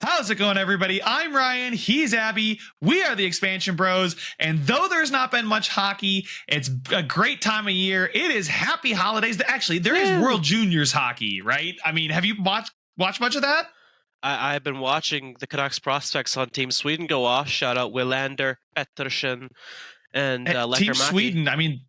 How's it going, everybody? I'm Ryan. He's Abby. We are the Expanion Bros. And though there's not been much hockey, it's a great time of year. It is happy holidays. Actually, there is World Juniors hockey, right? I mean, have you watched much of that? I've been watching the Canucks prospects on Team Sweden go off. Shout out Willander, Pettersson, and Team Lekkerimäki. Sweden. I mean,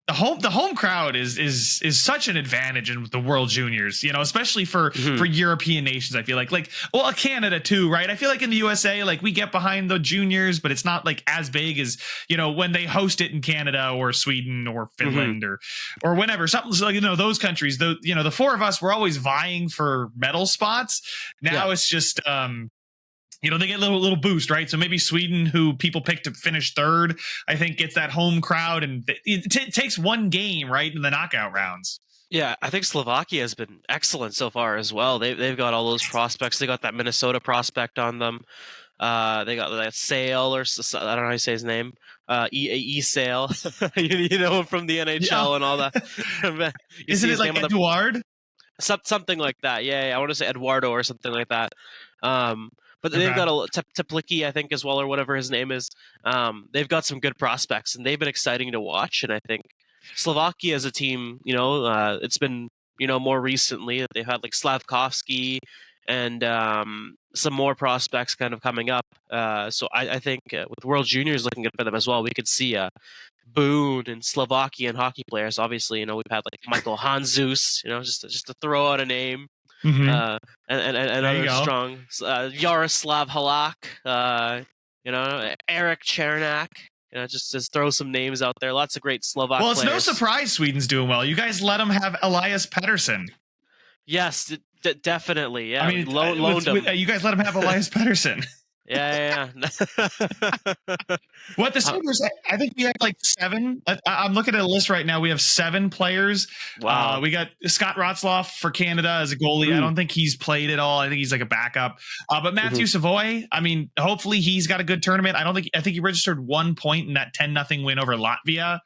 the home crowd is such an advantage in the World Juniors, especially for European nations. I feel like Canada too, right? I feel like in the USA, like we get behind the juniors, but it's not like as big as when they host it in Canada or Sweden or Finland or whenever, something like those countries. The four of us were always vying for medal spots. Now it's just they get a little boost, right? So maybe Sweden, who people pick to finish third, I think gets that home crowd, and it takes one game, right, in the knockout rounds. Yeah, I think Slovakia has been excellent so far as well. They've got all those prospects. They got that Minnesota prospect on them. They got that Sale, or I don't know how you say his name. Sale. you know him from the NHL and all that. Isn't it like Eduard? Something like that. Yeah, I want to say Eduardo or something like that. But they've got a Tepliki, I think, as well, or whatever his name is. They've got some good prospects, and they've been exciting to watch. And I think Slovakia as a team, it's been, more recently that they've had like Slavkovsky and some more prospects kind of coming up. So I think with World Juniors looking good for them as well, we could see Boone and Slovakian hockey players. Obviously, we've had like Michael Hanzus, just to throw out a name. And other strong Yaroslav Halak, Eric Chernak, just throw some names out there. Lots of great Slovak players. Well, it's no surprise Sweden's doing well. You guys let them have Elias Pettersson. Yes, definitely. Yeah, I mean, loaned him. You guys let him have Elias Pettersson. Yeah. What the Sabres? I think we have like 7. I'm looking at a list right now. We have 7 players. Wow. We got Scott Rotzloff for Canada as a goalie. I don't think he's played at all. I think he's like a backup. But Matthew Savoy, I mean, hopefully he's got a good tournament. I think he registered 1 point in that 10-0 win over Latvia.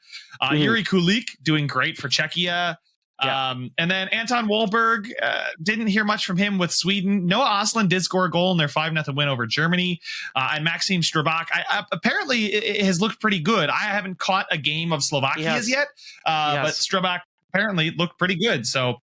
Yuri Kulik doing great for Czechia. And then Anton Wahlberg, didn't hear much from him with Sweden. Noah Ostlund did score a goal in their 5-0 win over Germany. And Maxim Strabak, apparently it has looked pretty good. I haven't caught a game of Slovakia's yet, but Strabak apparently looked pretty good. So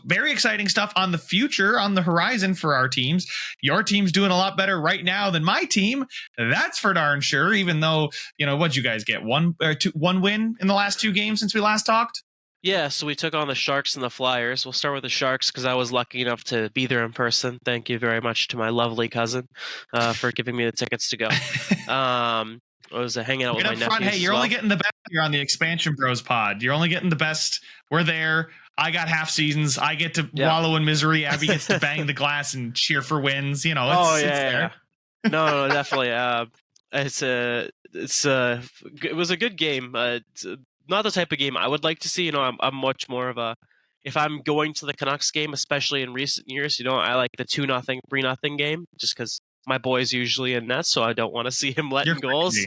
very exciting stuff on the future, on the horizon for our teams. Your team's doing a lot better right now than my team. That's for darn sure, even though, what'd you guys get? One win in the last 2 games since we last talked? Yeah, so we took on the Sharks and the Flyers. We'll start with the Sharks because I was lucky enough to be there in person. Thank you very much to my lovely cousin for giving me the tickets to go. I was hanging out with my nephews. Hey, you're only getting the best here on the Expanion Bros pod. You're only getting the best. We're there. I got half seasons. I get to wallow in misery. Abby gets to bang the glass and cheer for wins. It's there. No, definitely. It was a good game. Not the type of game I would like to see. I'm much more of if I'm going to the Canucks game, especially in recent years, I like the 2-0, 3-0 game, just because my boy's usually in net, so I don't want to see him letting goals.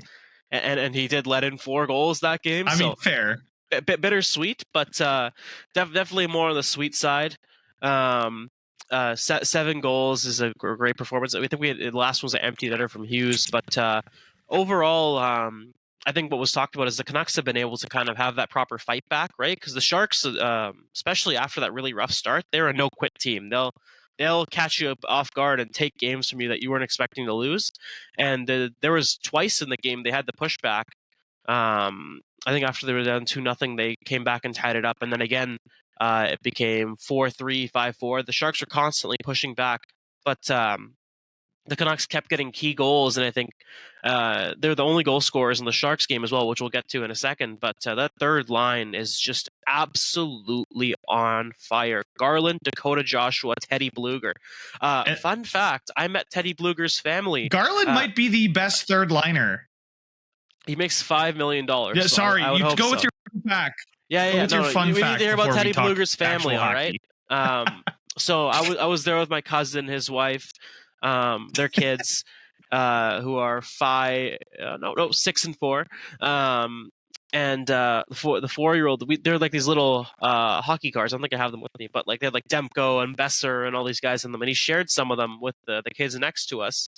And he did let in 4 goals that game. I mean, fair. A bit bittersweet, but definitely more on the sweet side. 7 goals is a great performance. I think the last one was an empty netter from Hughes, but overall, I think what was talked about is the Canucks have been able to kind of have that proper fight back, right? Because the Sharks, especially after that really rough start, they're a no-quit team. They'll catch you off guard and take games from you that you weren't expecting to lose. And there was twice in the game they had the pushback. I think after they were down 2-0, they came back and tied it up. And then again, it became 4-3, 5-4. The Sharks are constantly pushing back, but the Canucks kept getting key goals, and I think they're the only goal scorers in the Sharks game as well, which we'll get to in a second. But that third line is just absolutely on fire. Garland, Dakota Joshua, Teddy Bluger. Fun fact, I met Teddy Bluger's family. Garland might be the best third liner. He makes $5 million. Yeah, sorry, so you go with your fun fact. Yeah. We need to hear about Teddy Bluger's family, all right? So I was there with my cousin, his wife, their kids, who are 6 and 4. And the 4-year-old, they're like these little hockey cards. I don't think I have them with me, but like they had like Demko and Besser and all these guys in them. And he shared some of them with the kids next to us,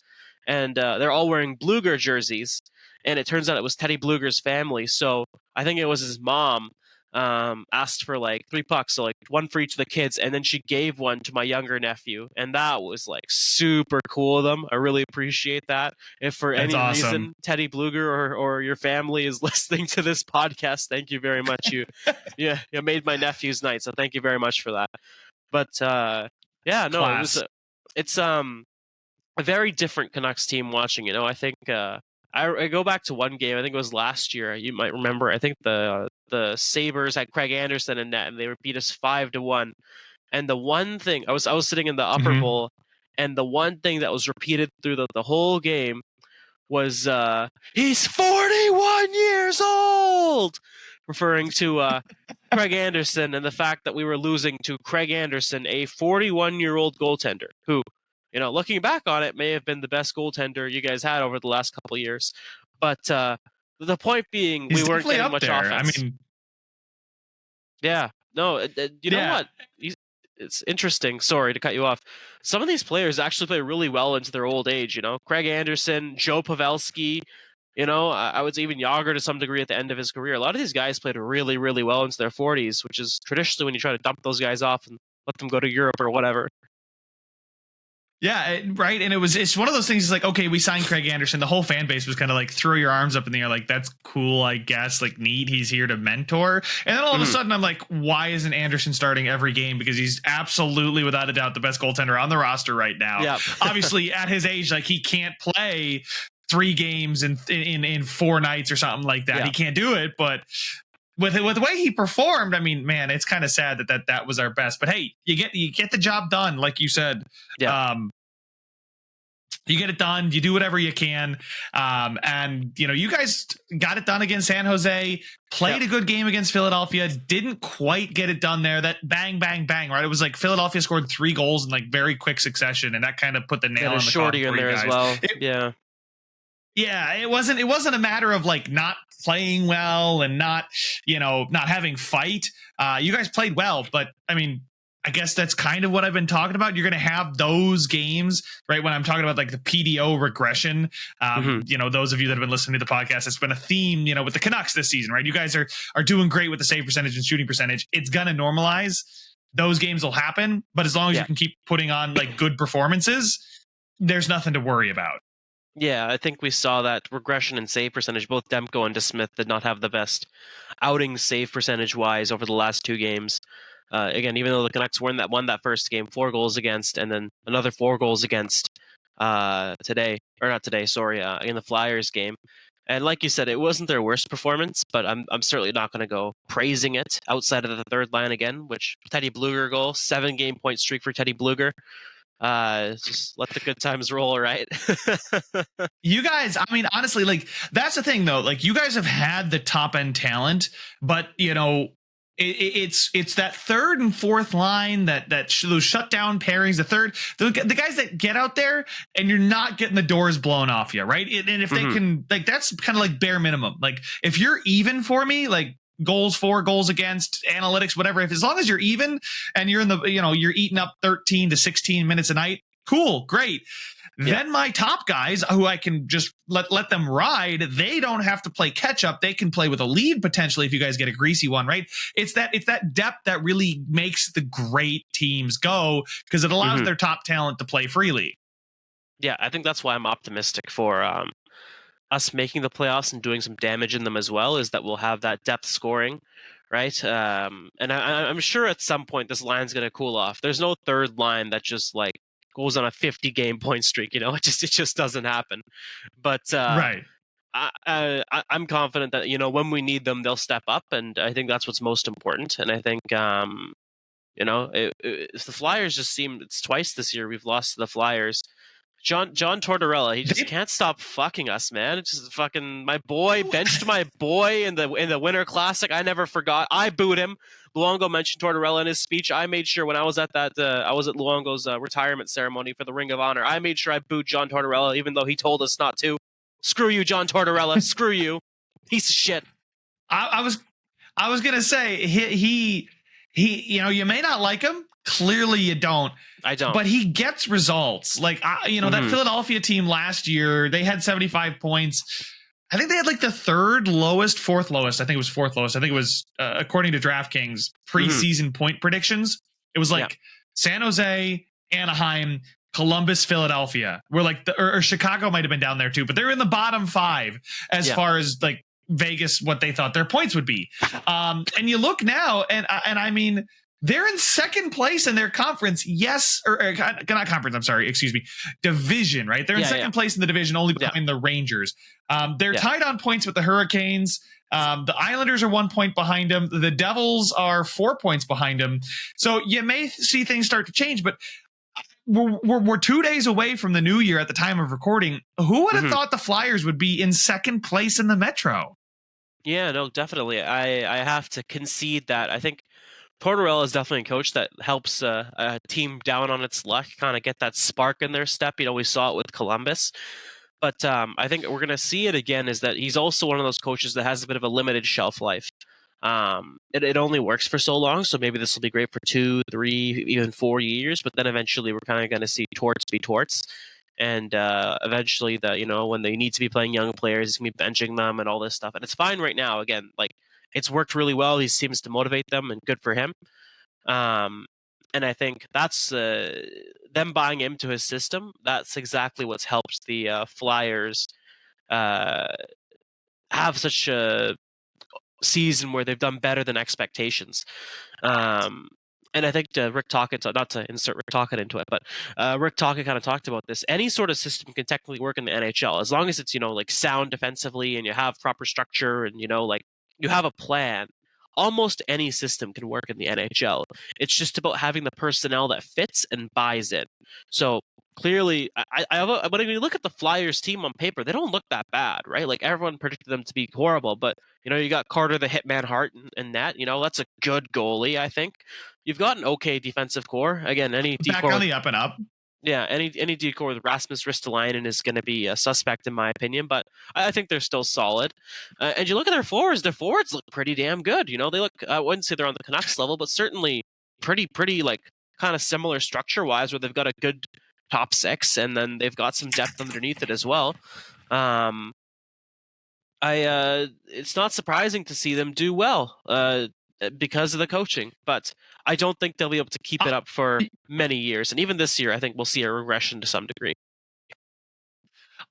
and they're all wearing Bluger jerseys. And it turns out it was Teddy Bluger's family. So I think it was his mom asked for like $3, so like one for each of the kids, and then she gave one to my younger nephew, and that was like super cool of them. I really appreciate that. If for That's any awesome. reason Teddy Bluger or your family is listening to this podcast, thank you very much. You made my nephew's night, so thank you very much for that. But yeah, no, Class. it's a very different Canucks team watching. I think I go back to one game. I think it was last year. You might remember. I think the Sabres had Craig Anderson in net, and they beat us 5-1. And the one thing I was sitting in the upper bowl, and the one thing that was repeated through the whole game was he's 41 years old, referring to Craig Anderson and the fact that we were losing to Craig Anderson, a 41-year-old goaltender who, looking back on it, may have been the best goaltender you guys had over the last couple of years. But the point being, we weren't getting much offense. I mean, yeah, no, you know what? It's interesting. Sorry to cut you off. Some of these players actually play really well into their old age. Craig Anderson, Joe Pavelski. I would say even Yager to some degree at the end of his career. A lot of these guys played really, really well into their 40s, which is traditionally when you try to dump those guys off and let them go to Europe or whatever. Yeah, right. And it's one of those things. It's like, okay, we signed Craig Anderson. The whole fan base was kind of like, throw your arms up in the air, like, that's cool, I guess. Like, neat. He's here to mentor. And then all of a sudden, I'm like, why isn't Anderson starting every game? Because he's absolutely, without a doubt, the best goaltender on the roster right now. Yep. Obviously, at his age, like, he can't play 3 games in 4 nights or something like that. Yeah. He can't do it. But with the way he performed, I mean, man, it's kind of sad that was our best. But hey, you get the job done, like you said. Yeah. You get it done. You do whatever you can, and you guys got it done against San Jose. Played a good game against Philadelphia. Didn't quite get it done there. That bang, bang, bang. Right? It was like Philadelphia scored 3 goals in like very quick succession, and that kind of put the nail on the shorty in there as well. Yeah, it wasn't a matter of like not playing well and not having fight. You guys played well, but I mean, I guess that's kind of what I've been talking about. You're going to have those games, right? When I'm talking about like the PDO regression, those of you that have been listening to the podcast, it's been a theme, with the Canucks this season, right? You guys are doing great with the save percentage and shooting percentage. It's going to normalize. Those games will happen, but as long as you can keep putting on like good performances, there's nothing to worry about. Yeah, I think we saw that regression in save percentage. Both Demko and DeSmith did not have the best outing save percentage wise over the last 2 games. Again, even though the Canucks won that first game, 4 goals against, and then another 4 goals against in the Flyers game. And like you said, it wasn't their worst performance, but I'm certainly not going to go praising it outside of the third line again, which Teddy Bluger goal, 7-game point streak for Teddy Bluger. Just let the good times roll, right? You guys, I mean, honestly, like, that's the thing though. Like, you guys have had the top end talent, but it's that third and fourth line that those shutdown pairings, the guys that get out there and you're not getting the doors blown off you, right? And if they can, like, that's kind of like bare minimum. Like, if you're even for me, like, goals for, goals against, analytics, whatever, as long as you're even and you're in the, you're eating up 13 to 16 minutes a night, cool, great. Then my top guys, who I can just let them ride, they don't have to play catch up. They can play with a lead potentially if you guys get a greasy one, right? It's that depth that really makes the great teams go, because it allows their top talent to play freely. Yeah, I think that's why I'm optimistic for us making the playoffs and doing some damage in them as well, is that we'll have that depth scoring, right? And I'm sure at some point this line's going to cool off. There's no third line that just like goes on a 50-game point streak, it just doesn't happen. But right, I'm confident that when we need them, they'll step up, and I think that's what's most important. And I think if the Flyers it's twice this year we've lost to the Flyers. John Tortorella, he just can't stop fucking us, man. It's just fucking my boy benched my boy in the Winter Classic. I never forgot. I booed him. Luongo mentioned Tortorella in his speech. I made sure when I was at Luongo's retirement ceremony for the Ring of Honor, I made sure I booed John Tortorella, even though he told us not to. Screw you, John Tortorella. Screw you. Piece of shit. I was gonna say he you know, you may not like him. Clearly, you don't. I don't. But he gets results. Like you know, that Philadelphia team last year, they had 75 points. I think they had like the fourth lowest. I think it was fourth lowest. I think it was according to DraftKings preseason point predictions. It was like San Jose, Anaheim, Columbus, Philadelphia. We're like or Chicago might have been down there too, but they're in the bottom 5 as far as like Vegas, what they thought their points would be. And you look now, and I mean, they're in second place in their conference. Yes, or not conference. I'm sorry. Excuse me. Division, right? They're in second place in the division, only behind the Rangers. They're tied on points with the Hurricanes. The Islanders are 1 point behind them. The Devils are 4 points behind them. So you may see things start to change, but we're 2 days away from the new year at the time of recording. Who would have thought the Flyers would be in second place in the Metro? Yeah, no, definitely. I have to concede that. I think Tortorella is definitely a coach that helps a team down on its luck, kind of get that spark in their step. You know, we saw it with Columbus. But I think we're going to see it again is that he's also one of those coaches that has a bit of a limited shelf life. It only works for so long, so maybe this will be great for 2, 3, even 4 years, but then eventually we're kind of going to see torts be torts. And eventually, when they need to be playing young players, he's going to be benching them and all this stuff. And it's fine right now. Again, like, it's worked really well. He seems to motivate them, and good for him. And I think that's them buying into his system. That's exactly what's helped the Flyers have such a season where they've done better than expectations. And I think Rick Tocchet, not to insert Rick Tocchet into it, but Rick Tocchet kind of talked about this. Any sort of system can technically work in the NHL as long as it's, like sound defensively and you have proper structure and, like you have a plan. Almost any system can work in the NHL. It's just about having the personnel that fits and buys in. So clearly, when you look at the Flyers team on paper, they don't look that bad, right? Like everyone predicted them to be horrible, but you got Carter the Hitman Hart and that. That's a good goalie, I think. You've got an okay defensive core. Again, any back on the up and up. Yeah, any decor with Rasmus Ristolainen is going to be a suspect in my opinion, but I think they're still solid. And you look at their forwards look pretty damn good. They look, I wouldn't say they're on the Canucks level, but certainly pretty like kind of similar structure wise, where they've got a good top 6 and then they've got some depth underneath it as well. It's not surprising to see them do well because of the coaching, but I don't think they'll be able to keep it up for many years. And even this year, I think we'll see a regression to some degree.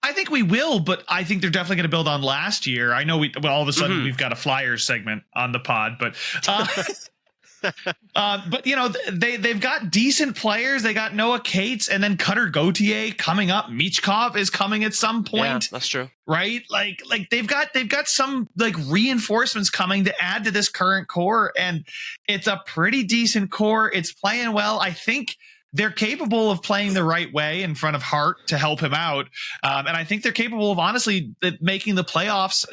I think we will, but I think they're definitely going to build on last year. I know all of a sudden we've got a Flyers segment on the pod, but but they've got decent players. They got Noah Cates and then Cutter Gauthier coming up. Michkov is coming at some point. Yeah, that's true. Right? Like they've got some like reinforcements coming to add to this current core, and it's a pretty decent core. It's playing well. I think they're capable of playing the right way in front of Hart to help him out. And I think they're capable of honestly making the playoffs.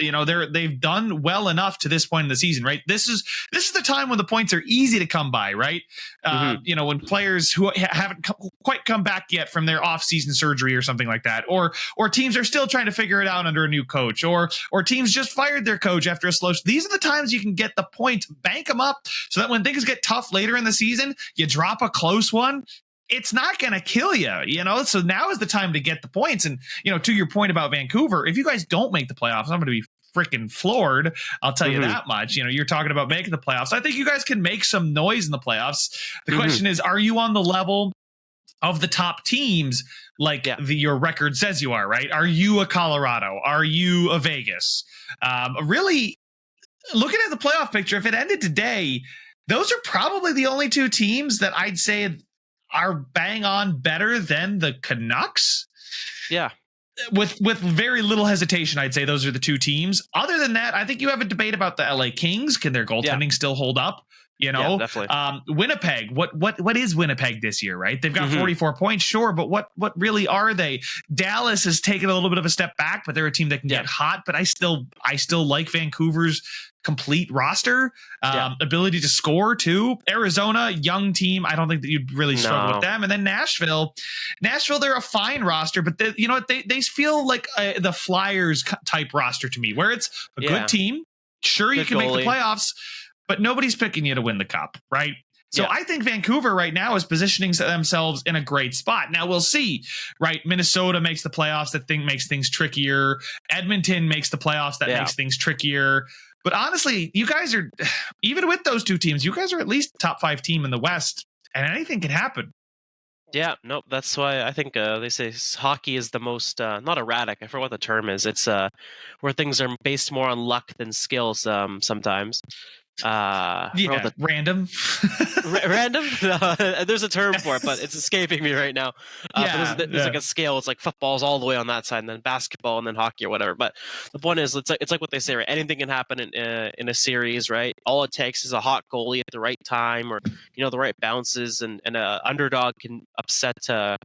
They've done well enough to this point in the season, right? This is the time when the points are easy to come by, right? When players who haven't quite come back yet from their off-season surgery or something like that, or teams are still trying to figure it out under a new coach, or teams just fired their coach after a slow. These are the times you can get the points, bank them up, so that when things get tough later in the season, you drop a close one. It's not going to kill you, So now is the time to get the points. And, to your point about Vancouver, if you guys don't make the playoffs, I'm going to be freaking floored. I'll tell you that much. You're talking about making the playoffs. I think you guys can make some noise in the playoffs. The question is, are you on the level of the top teams like your record says you are, right? Are you a Colorado? Are you a Vegas? Really, looking at the playoff picture, if it ended today, those are probably the only two teams that I'd say are bang on better than the Canucks. Yeah. With very little hesitation, I'd say those are the two teams. Other than that, I think you have a debate about the LA Kings. Can their goaltending still hold up? Yeah, definitely. Winnipeg. What is Winnipeg this year, right? They've got 44 points, sure, but what really are they? Dallas has taken a little bit of a step back, but they're a team that can get hot. But I still like Vancouver's complete roster, ability to score too. Arizona, young team. I don't think that you'd really struggle with them. And then Nashville, they're a fine roster, but they feel like the Flyers type roster to me, where it's a good team. Sure, you Good can make the goalie. playoffs, but nobody's picking you to win the cup, right? So Yeah. I think Vancouver right now is positioning themselves in a great spot. Now we'll see, right? Minnesota makes the playoffs. That thing makes things trickier. Edmonton makes the playoffs. That makes things trickier. But honestly, you guys are, even with those two teams, you guys are at least top 5 team in the West, and anything can happen. Yeah, nope. That's why I think they say hockey is the most not erratic. I forget what the term is. It's where things are based more on luck than skills. Sometimes. Yeah, random. Random. There's a term for it, but it's escaping me right now. But there's like a scale. It's like football's all the way on that side, and then basketball, and then hockey or whatever. But the point is, it's like what they say, right? Anything can happen in a series, right? All it takes is a hot goalie at the right time, or the right bounces, and an underdog can upset the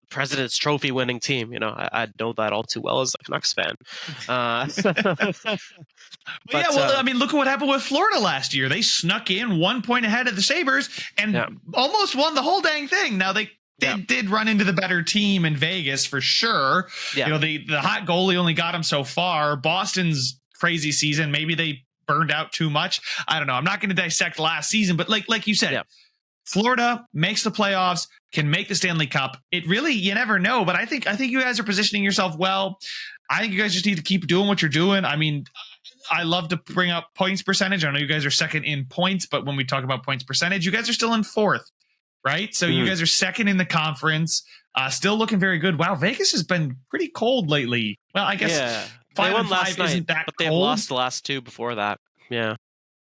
President's Trophy winning team. I know that all too well as a Canucks fan. But I mean, look at what happened with Florida last year. They snuck in 1 point ahead of the Sabres and almost won the whole dang thing. Now they did run into the better team in Vegas for sure. Yeah. The hot goalie only got them so far. Boston's crazy season, maybe they burned out too much. I don't know. I'm not going to dissect last season, but like you said, Florida makes the playoffs, can make the Stanley Cup. It really, you never know, but I think you guys are positioning yourself well. I think you guys just need to keep doing what you're doing. I mean, I love to bring up points percentage. I know you guys are second in points, but when we talk about points percentage, you guys are still in 4th, right? So you guys are second in the conference, still looking very good. Wow, Vegas has been pretty cold lately. Well, I guess 5-5 isn't that but they've lost the last 2 before that.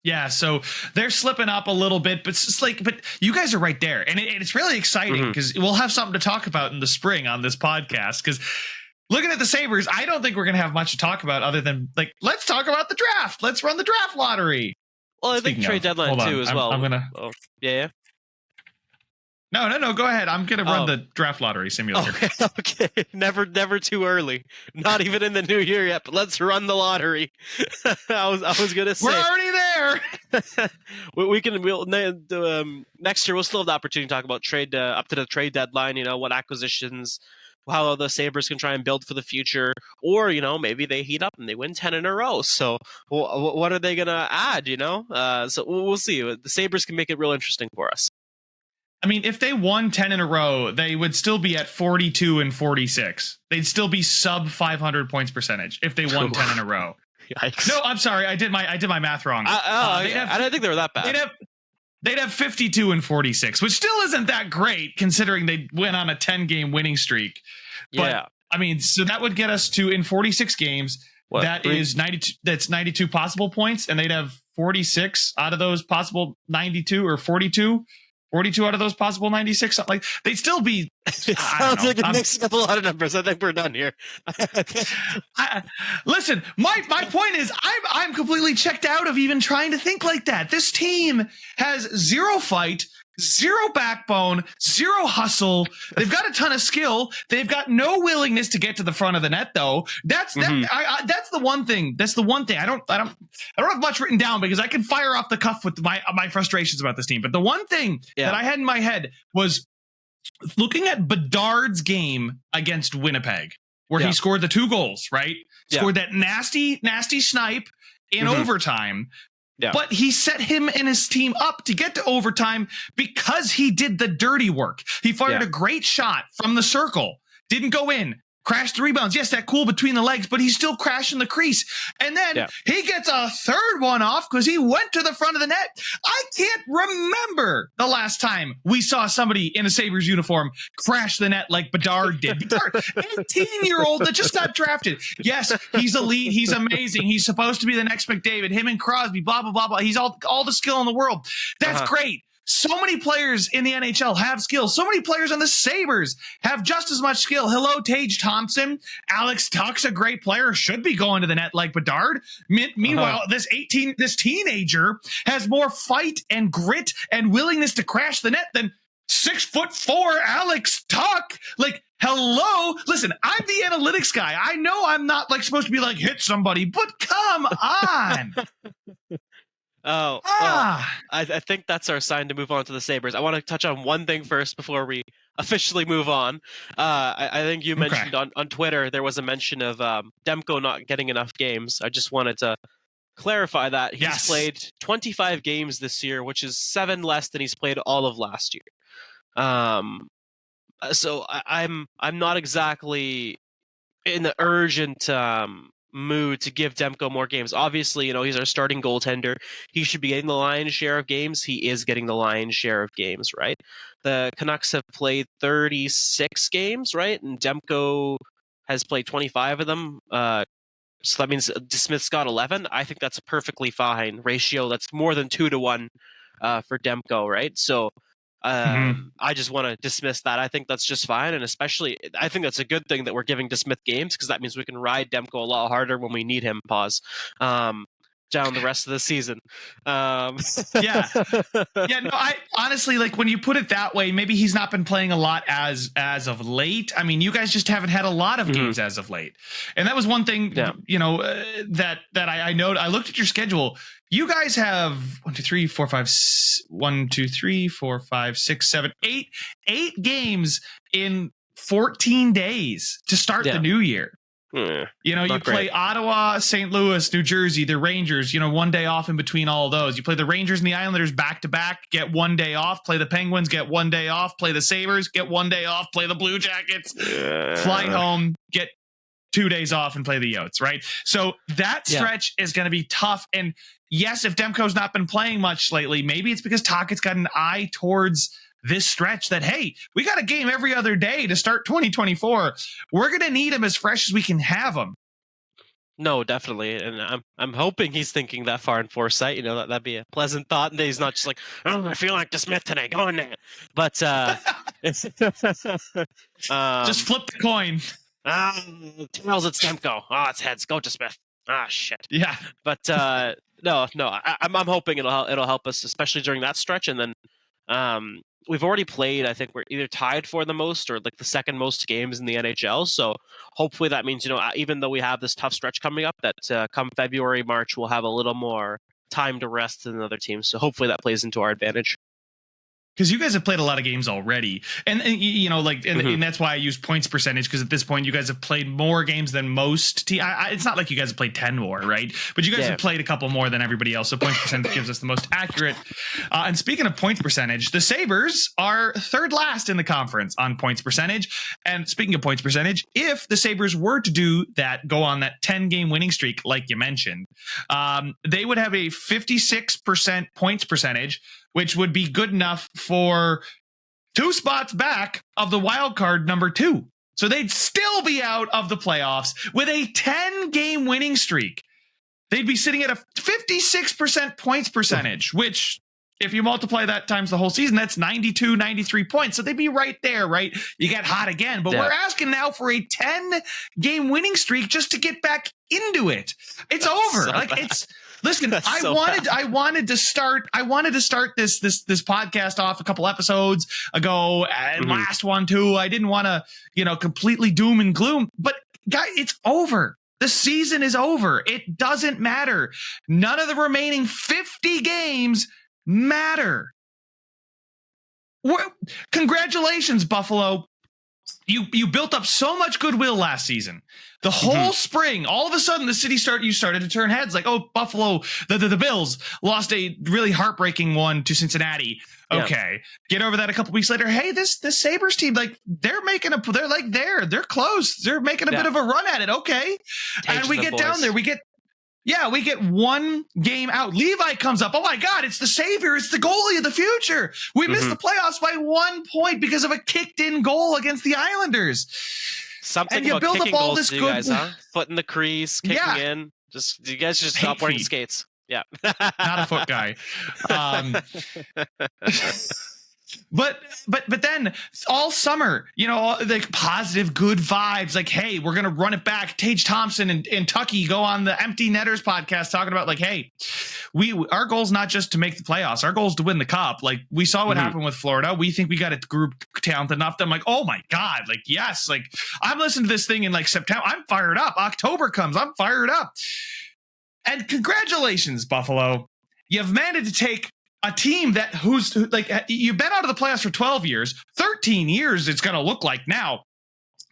Yeah, so they're slipping up a little bit, but it's but you guys are right there, and it's really exciting because we'll have something to talk about in the spring on this podcast. Because looking at the Sabres, I don't think we're going to have much to talk about other than let's talk about the draft. Let's run the draft lottery. Well, I think trade deadline too as well. I'm gonna. Oh, yeah. No. Go ahead. I'm gonna run the draft lottery simulator. Okay. Never too early. Not even in the new year yet. But let's run the lottery. I was gonna say we're already there. We'll next year we'll still have the opportunity to talk about trade up to the trade deadline. What acquisitions, how the Sabres can try and build for the future, or maybe they heat up and they win 10 in a row. So what are they gonna add? So we'll see. The Sabres can make it real interesting for us. I mean, if they won 10 in a row, they would still be at 42 and 46. They'd still be sub 500 points percentage if they won 10 in a row. Yikes. No, I'm sorry. I did my math wrong. I didn't think they were that bad. They'd have 52 and 46, which still isn't that great considering they went on a 10-game winning streak. But, I mean, so that would get us to, in 46 games, is 92. That's 92 possible points, and they'd have 46 out of those possible 92 or 42 out of those possible 96. Like they'd still be. It sounds like it mixing up a lot of numbers. I think we're done here. Listen, my point is I'm completely checked out of even trying to think like that. This team has zero fight, zero backbone, zero hustle. They've got a ton of skill. They've got no willingness to get to the front of the net, though. That's the one thing. That's the one thing. I don't have much written down because I can fire off the cuff with my frustrations about this team. But the one thing that I had in my head was looking at Bedard's game against Winnipeg, where he scored the 2 goals, right? Scored that nasty snipe in overtime. Yeah. But he set him and his team up to get to overtime because he did the dirty work. He fired a great shot from the circle, didn't go in, crashed the rebounds. Yes, that cool between the legs, but he's still crashing the crease. And then he gets a third one off because he went to the front of the net. I can't remember the last time we saw somebody in a Sabres uniform crash the net like Bedard did. Bedard, 18-year-old that just got drafted. Yes, he's elite. He's amazing. He's supposed to be the next McDavid. Him and Crosby, blah, blah, blah, blah. He's all the skill in the world. That's great. So many players in the NHL have skill. So many players on the Sabres have just as much skill. Hello, Tage Thompson. Alex Tuck's a great player. Should be going to the net like Bedard. Meanwhile, this teenager has more fight and grit and willingness to crash the net than 6'4" Alex Tuck. Like, hello. Listen, I'm the analytics guy. I know I'm not supposed to be hit somebody, but come on. Well, I think that's our sign to move on to the Sabres. I want to touch on one thing first before we officially move on. I think you mentioned on Twitter there was a mention of Demko not getting enough games. I just wanted to clarify that he's played 25 games this year, which is 7 less than he's played all of last year. So I'm not exactly in the urgent mood to give Demko more games. Obviously, he's our starting goaltender. He should be getting the lion's share of games. He is getting the lion's share of games, right? The Canucks have played 36 games, right? And Demko has played 25 of them. So that means Smith's got 11. I think that's a perfectly fine ratio. That's more than 2-1 for Demko, right? So I just want to dismiss that. I think that's just fine, and especially I think that's a good thing that we're giving DeSmith games because that means we can ride Demko a lot harder when we need him. Down the rest of the season. Yeah. No, I honestly, like, when you put it that way, maybe he's not been playing a lot as of late. I mean, you guys just haven't had a lot of games as of late, and that was one thing. That I noted. I looked at your schedule. You guys have 8 games in 14 days to start the new year. You play Ottawa, St. Louis, New Jersey, the Rangers, one day off in between all of those. You play the Rangers and the Islanders back to back, get 1 day off, play the Penguins, get 1 day off, play the Sabres, get 1 day off, play the Blue Jackets, fly home, get 2 days off and play the Yotes, right? So that stretch is going to be tough. And yes, if Demko's not been playing much lately, maybe it's because Tocchet's got an eye towards this stretch that, hey, we got a game every other day to start 2024. We're going to need him as fresh as we can have him. No, definitely. And I'm hoping he's thinking that far in foresight. That'd be a pleasant thought. And he's not just like, I feel like DeSmith today. Go in there. But just flip the coin. Tails, it's Demko. It's heads. Go DeSmith. Shit. Yeah. But no. I'm hoping it'll help us, especially during that stretch. And then we've already played, I think we're either tied for the most or like the second most games in the NHL. So hopefully that means, even though we have this tough stretch coming up, that come February, March, we'll have a little more time to rest than other teams. So hopefully that plays into our advantage. Because you guys have played a lot of games already, and that's why I use points percentage, because at this point you guys have played more games than most teams. It's not like you guys have played 10 more, right? But you guys have played a couple more than everybody else, so points percentage gives us the most accurate. And speaking of points percentage, the Sabres are third last in the conference on points percentage. And speaking of points percentage, if the Sabres were to do that, go on that 10-game winning streak, like you mentioned, they would have a 56% points percentage, which would be good enough for 2 spots back of the wild card number 2. So they'd still be out of the playoffs with a 10-game winning streak. They'd be sitting at a 56% points percentage, which if you multiply that times the whole season, that's 92, 93 points. So they'd be right there, right? You get hot again, but we're asking now for a 10-game winning streak just to get back into it. It's over. Listen, I wanted to start this podcast off a couple episodes ago, and last one too. I didn't want to, completely doom and gloom, but guys, it's over. The season is over. It doesn't matter. None of the remaining 50 games matter. Congratulations, Buffalo. You built up so much goodwill last season. The whole spring, all of a sudden, the city started to turn heads. Like, oh, Buffalo, the Bills lost a really heartbreaking one to Cincinnati. Okay, get over that a couple weeks later. Hey, this Sabres team, like, they're close. They're making a bit of a run at it. Okay, and we get down there. We get 1 game out. Levi comes up. Oh my God, it's the savior. It's the goalie of the future. We missed the playoffs by 1 point because of a kicked in goal again't the Islanders. Something and you about build kicking up all goals this to you good guys, huh? Foot in the crease, kicking in. You guys just stop wearing skates. Yeah. Not a foot guy. But then all summer, like positive, good vibes. Like, hey, we're gonna run it back. Tage Thompson and Tucky go on the Empty Netters podcast talking about, like, hey, our goal is not just to make the playoffs. Our goal is to win the cup. Like, we saw what happened with Florida. We think we got a group talented enough. I'm like, oh my God, like, yes, like, I'm listening to this thing in like September. I'm fired up. October comes. I'm fired up. And congratulations, Buffalo. You've managed to take a team that who's like, you've been out of the playoffs for 12 years, 13 years it's going to look like now.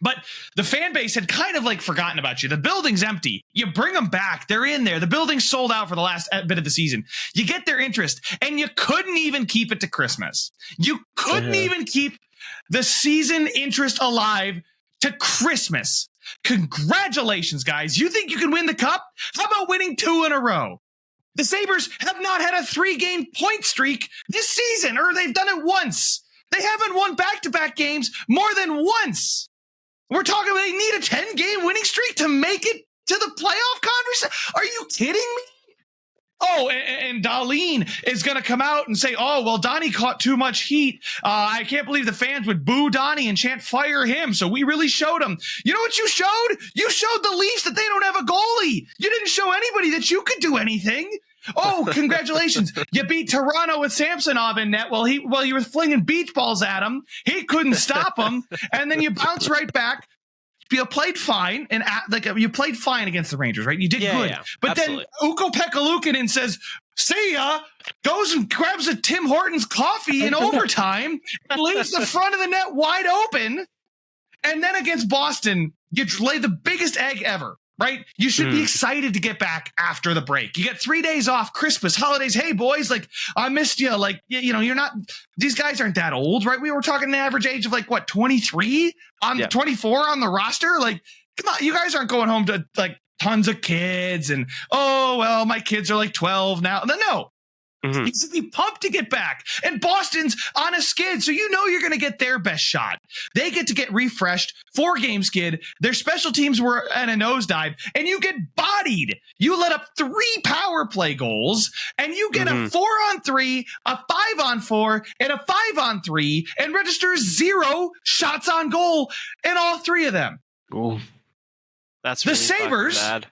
But the fan base had kind of like forgotten about you. The building's empty. You bring them back. They're in there. The building's sold out for the last bit of the season. You get their interest, and you couldn't even keep it to Christmas. You couldn't even keep the season interest alive to Christmas. Congratulations, guys. You think you can win the cup? How about winning 2 in a row? The Sabres have not had a 3-game point streak this season, or they've done it once. They haven't won back-to-back games more than once. We're talking about they need a 10-game winning streak to make it to the playoff conversation. Are you kidding me? Oh, and Darlene is going to come out and say, oh, well, Donnie caught too much heat. I can't believe the fans would boo Donnie and chant fire him. So we really showed him. You know what you showed? You showed the Leafs that they don't have a goalie. You didn't show anybody that you could do anything. Oh, congratulations. You beat Toronto with Samsonov in net while you were flinging beach balls at him. He couldn't stop him. And then you bounce right back. You played fine, and you played fine against the Rangers, right? You did good. Yeah, but absolutely. Then Ukko-Pekka Luukkonen says, see ya, goes and grabs a Tim Hortons coffee in overtime and leaves the front of the net wide open. And then against Boston, you lay the biggest egg ever. Right? You should be excited to get back after the break. You get 3 days off, Christmas, holidays. Hey, boys, like, I missed you. Like, you know, you're not, these guys aren't that old, right? We were talking an average age of like, what, 23 on 24 on the roster? Like, come on, you guys aren't going home to like tons of kids and, oh, well, my kids are like 12 now. No. He should be pumped to get back. And Boston's on a skid, so you know you're going to get their best shot. They get to get refreshed, 4-game skid. Their special teams were at a nosedive, and you get bodied. You let up 3 power play goals, and you get a 4-on-3, a 5-on-4, and a 5-on-3, and register 0 shots on goal in all 3 of them. Ooh. That's really the Sabres. Bad.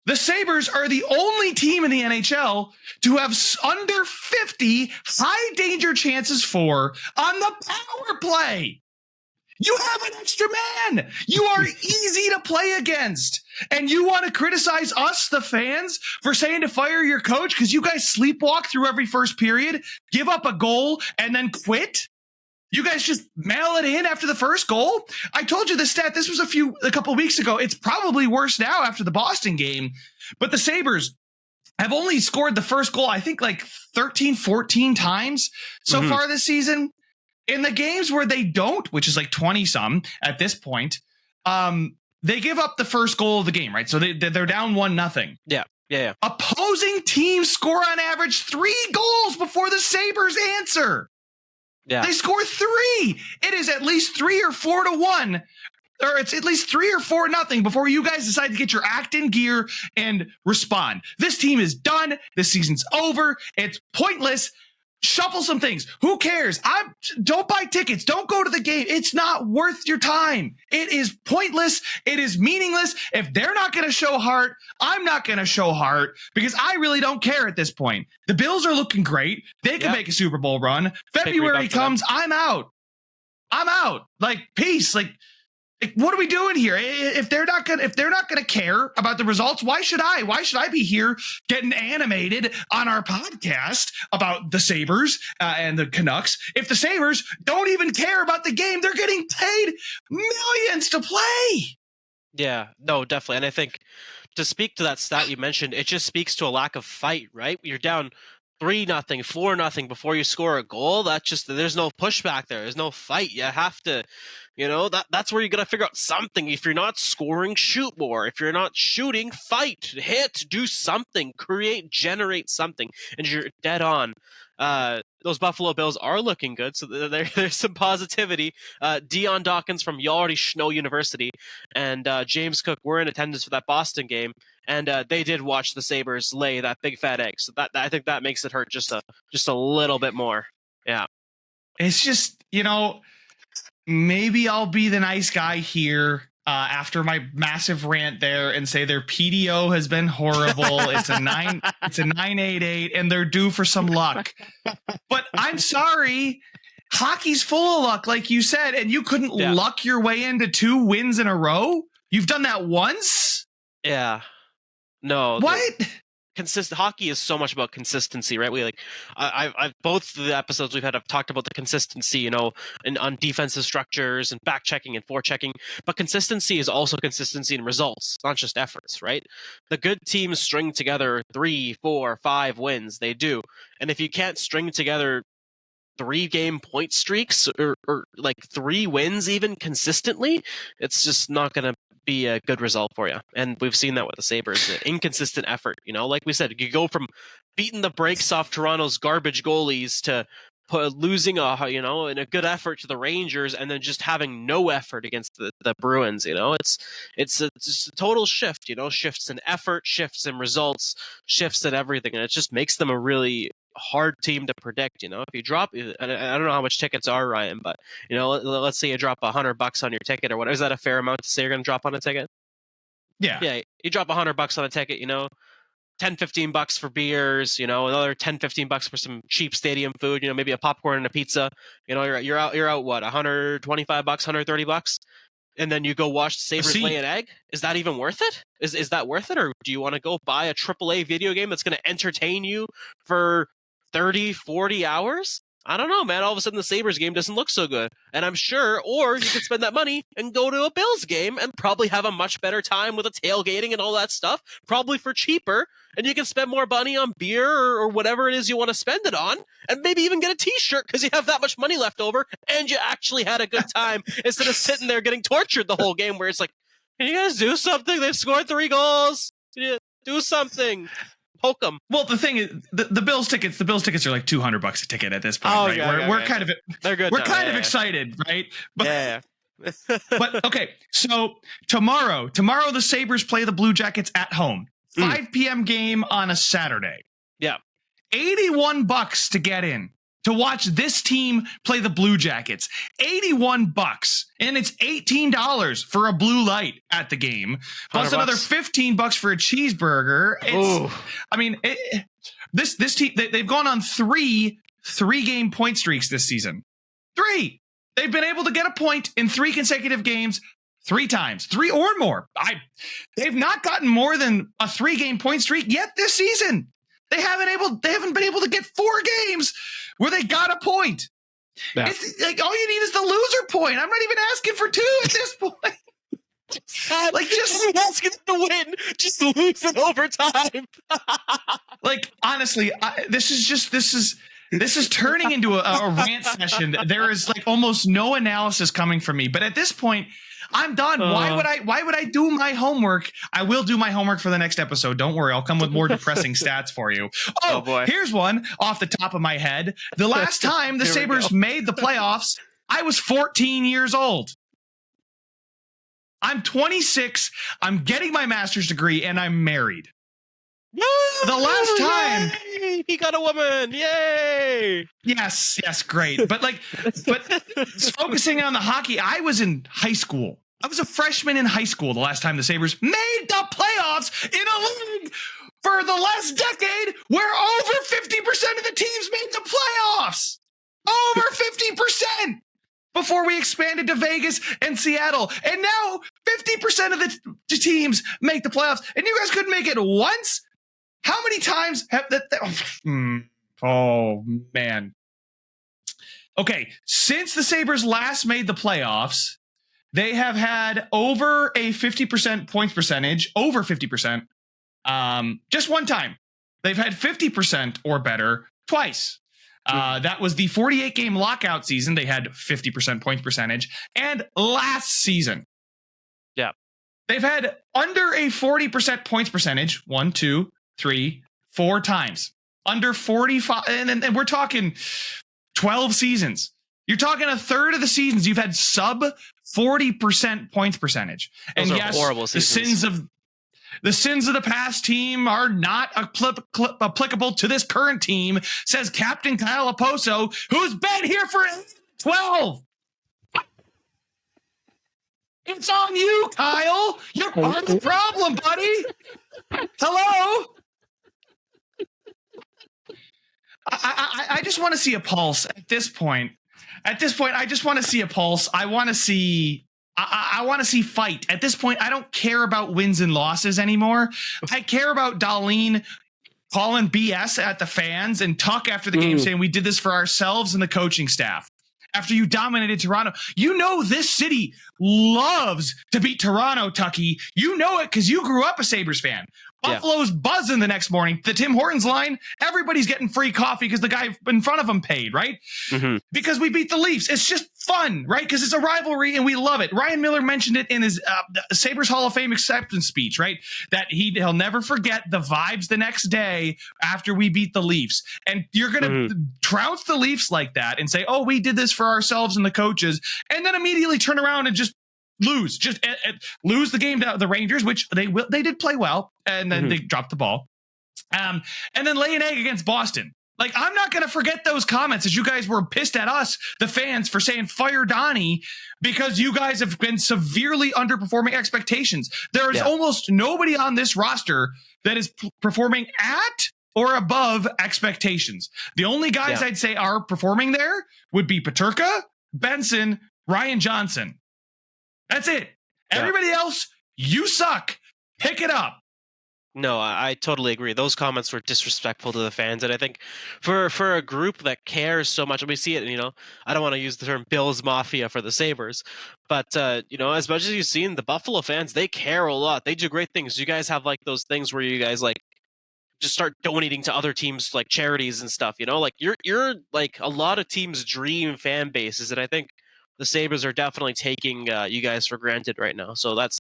The Sabres are the only team in the NHL to have under 50 high danger chances for on the power play. You have an extra man. You are easy to play against. And you want to criticize us, the fans, for saying to fire your coach because you guys sleepwalk through every first period, give up a goal, and then quit? You guys just mail it in after the first goal? I told you the stat. This was a couple of weeks ago. It's probably worse now after the Boston game. But the Sabres have only scored the first goal, I think, like 13, 14 times so far this season. In the games where they don't, which is like 20-some at this point, they give up the first goal of the game, right? So they're down 1-0. Yeah. Opposing teams score on average 3 goals before the Sabres answer. Yeah. They score 3. It is at least 3 or 4-1, or it's at least 3 or 4-0 before you guys decide to get your act in gear and respond. This team is done. This season's over. It's pointless. Shuffle some things. Who cares? Don't buy tickets. Don't go to the game. It's not worth your time. It is pointless. It is meaningless. If they're not going to show heart, I'm not going to show heart because I really don't care at this point. The Bills are looking great. They can make a Super Bowl run. February comes. I'm out. Like, peace. Like, what are we doing here? If they're not gonna care about the results, why should I? Why should I be here getting animated on our podcast about the Sabres and the Canucks? If the Sabres don't even care about the game, they're getting paid millions to play. Yeah, no, definitely. And I think to speak to that stat you mentioned, it just speaks to a lack of fight, right? You're down 3-0, 4-0 before you score a goal. That's just, there's no pushback there. There's no fight. You have to, that's where you got to figure out something. If you're not scoring, shoot more. If you're not shooting, fight, hit, do something, create, generate something. And you're dead on. Those Buffalo Bills are looking good, so there's some positivity. Dion Dawkins from You Already Know University and James Cook were in attendance for that Boston game, and they did watch the Sabres lay that big fat egg. So that I think that makes it hurt just a little bit more. Yeah, it's just maybe I'll be the nice guy here after my massive rant there and say their PDO has been horrible. It's a 988 and they're due for some luck. But I'm sorry, hockey's full of luck, like you said, and you couldn't luck your way into 2 wins in a row. You've done that once. Yeah. No. What? consistent hockey is so much about consistency, right? We like, I've both the episodes we've had have talked about the consistency, you know, on defensive structures and back checking and forechecking, but consistency is also consistency in results, not just efforts, right? The good teams string together 3, 4, 5 wins. They do, and if you can't string together 3-game point streaks or like 3 wins even consistently, it's just not going to be a good result for you. And we've seen that with the Sabres, inconsistent effort. You know, like we said, you go from beating the brakes off Toronto's garbage goalies to losing in a good effort to the Rangers, and then just having no effort against the Bruins. You know, it's just a total shift. You know, shifts in effort, shifts in results, shifts in everything, and it just makes them a really hard team to predict. You know, if you drop, I don't know how much tickets are, Ryan, but you know, let's say you drop $100 on your ticket or whatever. Is that a fair amount to say you're going to drop on a ticket? Yeah, you drop $100 on a ticket, you know, $10-15 for beers, you know, another $10-15 for some cheap stadium food, you know, maybe a popcorn and a pizza. You know, you're out what, $125, $130? And then you go watch the Sabres lay an egg? Is that even worth it? Is that worth it? Or do you want to go buy a AAA video game that's going to entertain you for 30, 40 hours? I don't know, man. All of a sudden, the Sabres game doesn't look so good. And I'm sure, or you could spend that money and go to a Bills game and probably have a much better time with the tailgating and all that stuff, probably for cheaper. And you can spend more money on beer or whatever it is you want to spend it on, and maybe even get a t-shirt because you have that much money left over and you actually had a good time instead of sitting there getting tortured the whole game where it's like, can you guys do something? They've scored 3 goals. Do something. Poke them. Well, the thing is, the Bills tickets are like $200 a ticket at this point, right? Yeah, we're kind of they're good. We're kind of excited, right? But, yeah. But okay, so tomorrow the Sabres play the Blue Jackets at home. 5 p.m. game on a Saturday. Yeah. $81 to get in to watch this team play the Blue Jackets. $81, and it's $18 for a blue light at the game, plus another $15 for a cheeseburger. I mean, this team, they've gone on 3-game point streaks this season. 3. They've been able to get a point in 3 consecutive games 3 times, 3 or more. They've not gotten more than a 3-game point streak yet this season. They haven't been able to get 4 games where they got a point. Yeah. It's like all you need is the loser point. I'm not even asking for 2 at this point. Just asking to win, just lose in overtime. Like honestly, this is turning into a rant session. There is like almost no analysis coming from me, but at this point, I'm done. Why would I do my homework? I will do my homework for the next episode. Don't worry. I'll come with more depressing stats for you. Oh boy. Here's one off the top of my head. The last time the Sabres made the playoffs, I was 14 years old. I'm 26. I'm getting my master's degree and I'm married. The last time he got a woman, yay! Yes, great. But focusing on the hockey, I was in high school. I was a freshman in high school the last time the Sabres made the playoffs in a league for the last decade where over 50% of the teams made the playoffs. Over 50%. Before we expanded to Vegas and Seattle. And now 50% of the teams make the playoffs. And you guys couldn't make it once? How many times have that? Oh, man. Okay, since the Sabres last made the playoffs, they have had over a 50% points percentage, over 50%, just one time. They've had 50% or better twice. That was the 48-game lockout season. They had 50% points percentage. And last season. Yeah. They've had under a 40% points percentage, 1, 2, 3, 4 times. Under 45, and we're talking 12 seasons. You're talking a third of the seasons you've had sub 40% points percentage. Those and are horrible seasons. The sins of the past team are not applicable to this current team, says Captain Kyle Oposo, who's been here for 12. It's on you, Kyle. You're part of the problem, buddy. Hello? I just want to see a pulse at this point. At this point, I just want to see a pulse. I want to see fight. At this point, I don't care about wins and losses anymore. I care about Dahlin calling BS at the fans and talk after the game saying we did this for ourselves and the coaching staff. After you dominated Toronto, you know this city loves to beat Toronto, Tucky. You know it because you grew up a Sabres fan. Buffalo's buzzing the next morning. The Tim Hortons line, everybody's getting free coffee because the guy in front of them paid, right? Because we beat the Leafs. It's just fun, right? Because it's a rivalry and we love it. Ryan Miller mentioned it in his Sabres Hall of Fame acceptance speech, right? That he'll never forget the vibes the next day after we beat the Leafs. And you're going to trounce the Leafs like that and say, oh, we did this for ourselves and the coaches, and then immediately turn around and just lose the game to the Rangers, which they did play well, and then they dropped the ball, and then lay an egg against Boston. Like, I'm not going to forget those comments as you guys were pissed at us, the fans, for saying fire Donnie because you guys have been severely underperforming expectations. There is almost nobody on this roster that is performing at or above expectations. The only guys I'd say are performing there would be Peterka, Benson, Ryan Johnson. That's it. Everybody else, you suck. Pick it up. No, I totally agree. Those comments were disrespectful to the fans, and I think for a group that cares so much, and we see it, I don't want to use the term Bills Mafia for the Sabres, but as much as you've seen, the Buffalo fans, they care a lot. They do great things. You guys have like those things where you guys like just start donating to other teams like charities and stuff. Like you're like a lot of teams' dream fan bases, and I think the Sabres are definitely taking you guys for granted right now. So that's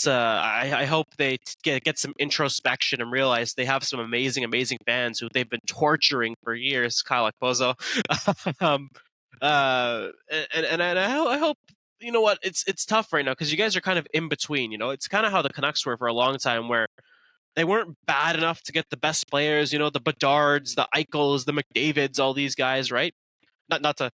I hope they get some introspection and realize they have some amazing fans who they've been torturing for years. Kyle Pozo. And I hope, you know what, it's tough right now because you guys are kind of in between. It's kind of how the Canucks were for a long time, where they weren't bad enough to get the best players. The Bedards, the Eichels, the McDavids, all these guys, right? Not to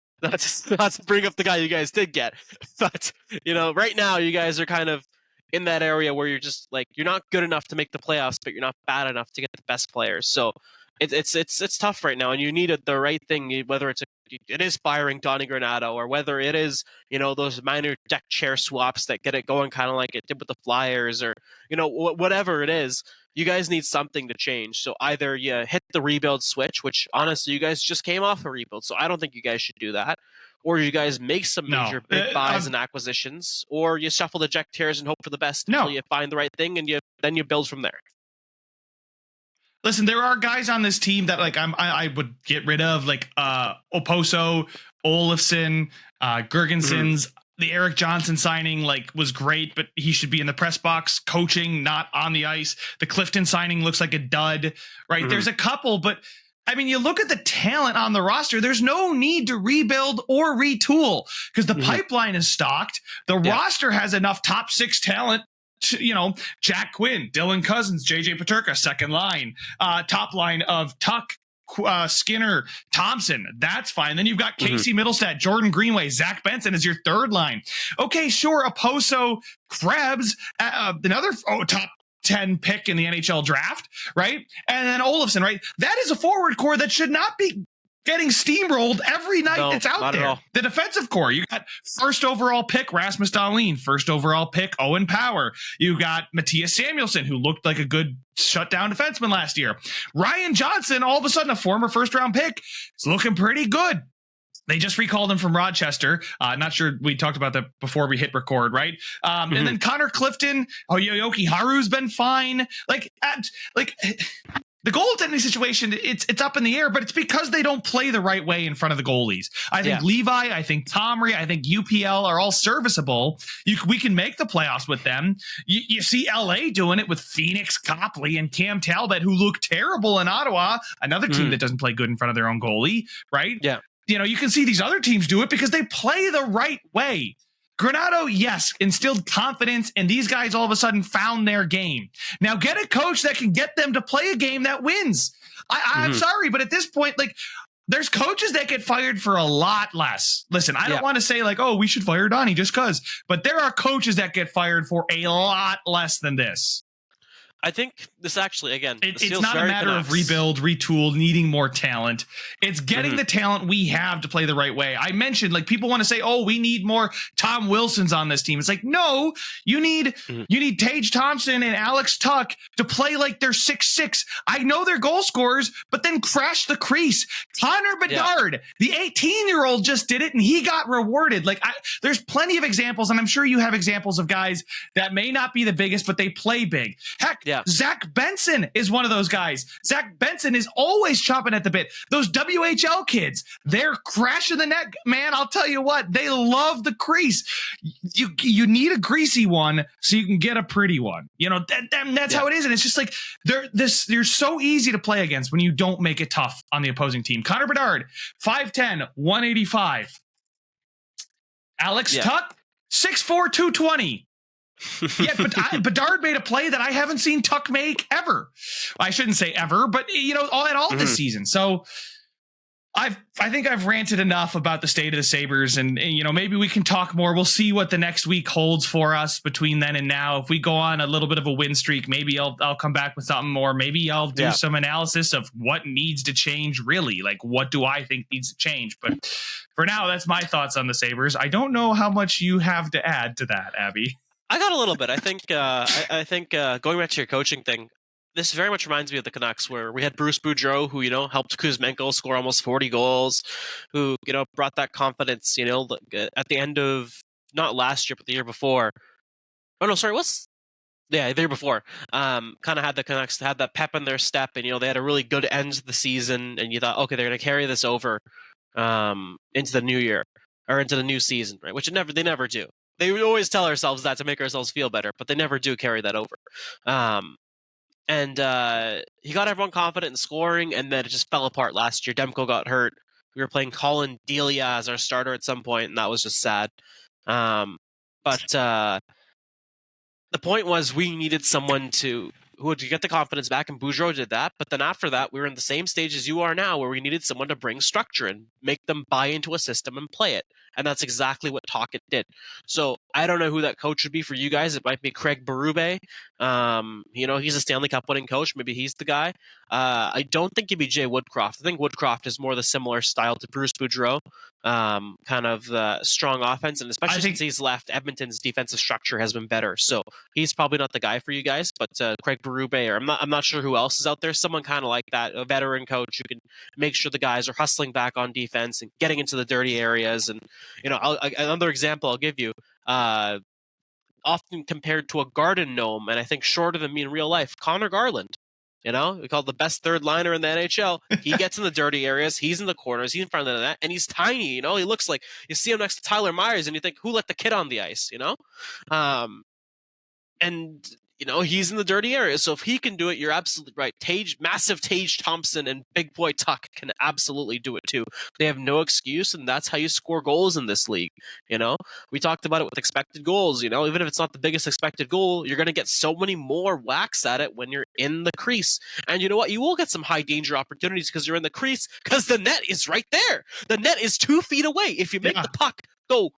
bring up the guy you guys did get, but right now you guys are kind of in that area where you're just like, you're not good enough to make the playoffs, but you're not bad enough to get the best players. So it's tough right now, and you need the right thing, whether it is firing Donnie Granato, or whether it is those minor deck chair swaps that get it going, kind of like it did with the Flyers, or whatever it is. You guys need something to change. So either you hit the rebuild switch, which honestly you guys just came off a rebuild, so I don't think you guys should do that, or you guys make some major big buys and acquisitions, or you shuffle the deck chairs and hope for the best until you find the right thing, and then you build from there. Listen, there are guys on this team that like I would get rid of, like Oposo, Olofsson, Gergensons. The Eric Johnson signing was great, but he should be in the press box coaching, not on the ice. The Clifton signing looks like a dud, right? There's a couple, but I mean, you look at the talent on the roster, there's no need to rebuild or retool because the pipeline is stocked. The roster has enough top six talent. Jack Quinn, Dylan Cousins, JJ Peterka, second line, top line of Tuck, Skinner, Thompson. That's fine. Then you've got Casey Middlestat, Jordan Greenway, Zach Benson as your third line. Okay, sure. Oposo, Krebs, another top 10 pick in the NHL draft, right? And then Olofsson, right? That is a forward core that should not be getting steamrolled every night it's out there. The defensive core, you got first overall pick Rasmus Dahlin, first overall pick Owen Power. You got Matthias Samuelsson, who looked like a good shutdown defenseman last year. Ryan Johnson, all of a sudden a former first round pick, is looking pretty good. They just recalled him from Rochester. Not sure we talked about that before we hit record, right? And then Connor Clifton, Yoki Haru's been fine. The goaltending situation, it's up in the air, but it's because they don't play the right way in front of the goalies. I think Levi, I think Tomry, I think UPL are all serviceable. We can make the playoffs with them. You see LA doing it with Phoenix Copley and Cam Talbot, who look terrible in Ottawa, another team that doesn't play good in front of their own goalie, right? Yeah. You can see these other teams do it because they play the right way. Granato, yes, instilled confidence, and these guys all of a sudden found their game. Now get a coach that can get them to play a game that wins. I'm sorry, but at this point, there's coaches that get fired for a lot less. Listen, I don't want to say we should fire Donnie just because, but there are coaches that get fired for a lot less than this. I think this actually, again, It's not a matter of rebuild, retool, needing more talent. It's getting the talent we have to play the right way. I mentioned, like, people want to say, oh, we need more Tom Wilsons on this team. It's like, no, you need Tage Thompson and Alex Tuck to play like they're 6'6". I know they're goal scorers, but then crash the crease. Connor Bedard, the 18-year-old, just did it, and he got rewarded. Like, there's plenty of examples, and I'm sure you have examples of guys that may not be the biggest, but they play big. Heck, Zach Benson is one of those guys. Zach Benson is always chopping at the bit. Those WHL kids, they're crashing the net, man. I'll tell you what, they love the crease. You need a greasy one so you can get a pretty one. You know, that's how it is. And it's just like, they're so easy to play against when you don't make it tough on the opposing team. Connor Bedard, 5'10", 185. Alex Tuck, 6'4", 220. But Bedard made a play that I haven't seen Tuck make ever. I shouldn't say ever, but at all this season. So I think I've ranted enough about the state of the Sabres, and maybe we can talk more. We'll see what the next week holds for us between then and now. If we go on a little bit of a win streak, maybe I'll come back with something more. Maybe I'll do some analysis of what needs to change, really. Like, what do I think needs to change? But for now, that's my thoughts on the Sabres. I don't know how much you have to add to that, Abby. I got a little bit. I think going back to your coaching thing, this very much reminds me of the Canucks, where we had Bruce Boudreau, who helped Kuzmenko score almost 40 goals, who brought that confidence. At the end of not last year, but the year before. Oh no, sorry, the year before. Kind of had the Canucks had that pep in their step, and they had a really good end to the season, and you thought, okay, they're going to carry this over into the new year or into the new season, right? Which they never do. They always tell ourselves that to make ourselves feel better, but they never do carry that over. And he got everyone confident in scoring, and then it just fell apart last year. Demko got hurt. We were playing Colin Delia as our starter at some point, and that was just sad. But the point was we needed someone who would get the confidence back, and Boudreau did that. But then after that, we were in the same stage as you are now, where we needed someone to bring structure and make them buy into a system and play it. And that's exactly what Tocchet did. So I don't know who that coach would be for you guys. It might be Craig Berube. He's a Stanley Cup winning coach. Maybe he's the guy. I don't think it'd be Jay Woodcroft. I think Woodcroft is more the similar style to Bruce Boudreau. Kind of the strong offense, and especially since he's left, Edmonton's defensive structure has been better. So he's probably not the guy for you guys. But Craig Berube, or I'm not sure who else is out there. Someone kind of like that, a veteran coach who can make sure the guys are hustling back on defense and getting into the dirty areas. And another example I'll give you. Often compared to a garden gnome, and I think shorter than me in real life, Connor Garland. We call the best third liner in the NHL. He gets in the dirty areas. He's in the corners. He's in front of the net, and he's tiny. He looks like you see him next to Tyler Myers, and you think, who let the kid on the ice? And he's in the dirty areas. So if he can do it, you're absolutely right. Massive Tage Thompson and Big Boy Tuck can absolutely do it too. They have no excuse, and that's how you score goals in this league. We talked about it with expected goals. Even if it's not the biggest expected goal, you're going to get so many more whacks at it when you're in the crease. And you know what? You will get some high danger opportunities because you're in the crease, because the net is right there. The net is 2 feet away. If you make the puck go,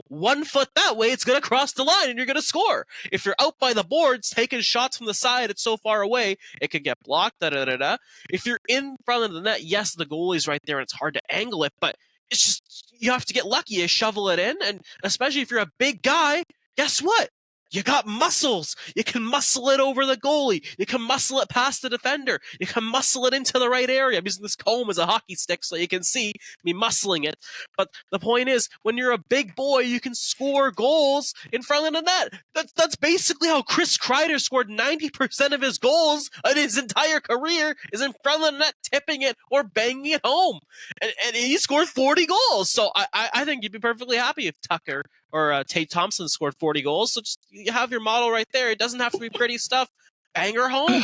1 foot that way, it's going to cross the line and you're going to score. If you're out by the boards, taking shots from the side, it's so far away, it could get blocked, If you're in front of the net, yes, the goalie's right there and it's hard to angle it, but it's just, you have to get lucky. You shovel it in, and especially if you're a big guy, guess what? You got muscles. You can muscle it over the goalie. You can muscle it past the defender. You can muscle it into the right area. I'm using this comb as a hockey stick so you can see me muscling it. But the point is, when you're a big boy, you can score goals in front of the net. That's basically how Chris Kreider scored 90% of his goals in his entire career, is in front of the net, tipping it or banging it home. And he scored 40 goals. So I think you'd be perfectly happy if Tucker or Tate Thompson scored 40 goals. So just, you have your model right there. It doesn't have to be pretty stuff. Bang her home.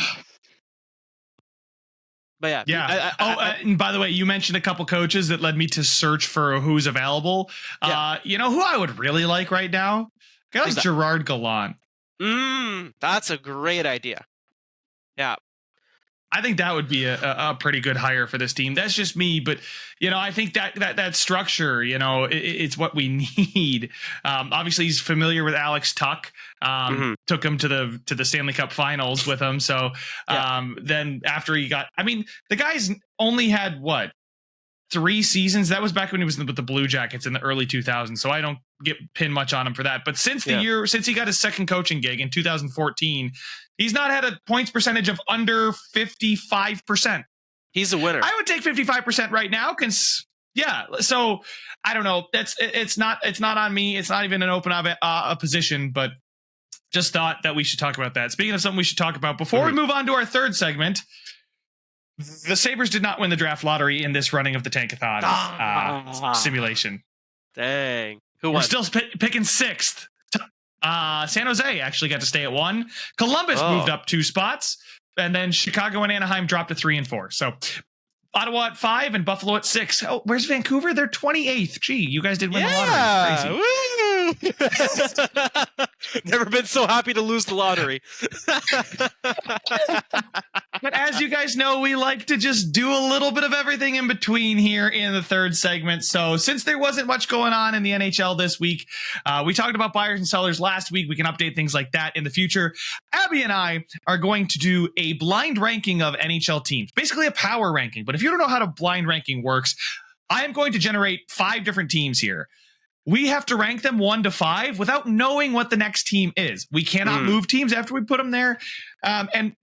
But yeah. And by the way, you mentioned a couple coaches that led me to search for who's available. Who I would really like right now? A guy like Gerard Gallant. That's a great idea. Yeah. I think that would be a pretty good hire for this team. That's just me, but I think that structure, it's what we need. Obviously, he's familiar with Alex Tuck. Took him to the Stanley Cup Finals with him. So then after the guy's only had what, 3 seasons? That was back when he was with the Blue Jackets in the early 2000s. So I don't get pinned much on him for that. But since he got his second coaching gig in 2014, he's not had a points percentage of under 55%. He's a winner. I would take 55% right now. So I don't know. It's not on me. It's not even an open position, but just thought that we should talk about that. Speaking of something we should talk about before we move on to our third segment. The Sabres did not win the draft lottery in this running of the Tankathon simulation. Dang. Who won? We're still picking 6th. San Jose actually got to stay at 1. Columbus moved up 2 spots. And then Chicago and Anaheim dropped to 3 and 4. So Ottawa at 5 and Buffalo at 6. Oh, where's Vancouver? They're 28th. Gee, you guys did win the lottery. Crazy. Never been so happy to lose the lottery. But as you guys know, we like to just do a little bit of everything in between here in the third segment. So since there wasn't much going on in the NHL this week, we talked about buyers and sellers last week. We can update things like that in the future. Abby and I are going to do a blind ranking of NHL teams, basically a power ranking. But if you don't know how to blind ranking works, I am going to generate 5 different teams here. We have to rank them 1 to 5 without knowing what the next team is. We cannot move teams after we put them there. And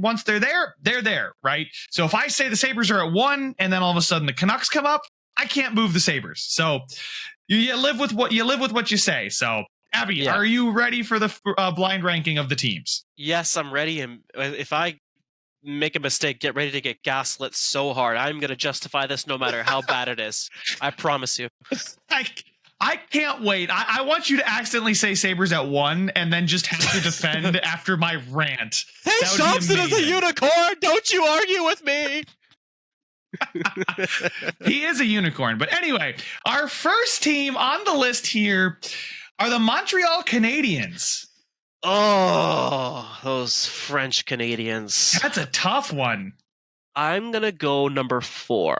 once they're there, right? So if I say the Sabres are at 1 and then all of a sudden the Canucks come up, I can't move the Sabres. So you live with what you say. So Abby, are you ready for the blind ranking of the teams? Yes, I'm ready. And if I make a mistake, get ready to get gaslit so hard. I'm going to justify this no matter how bad it is. I promise you. I can't wait. I want you to accidentally say Sabres at 1 and then just have to defend after my rant. Hey, Thompson is a unicorn. Don't you argue with me. He is a unicorn. But anyway, our first team on the list here are the Montreal Canadiens. Oh, those French Canadians. That's a tough one. I'm going to go number 4.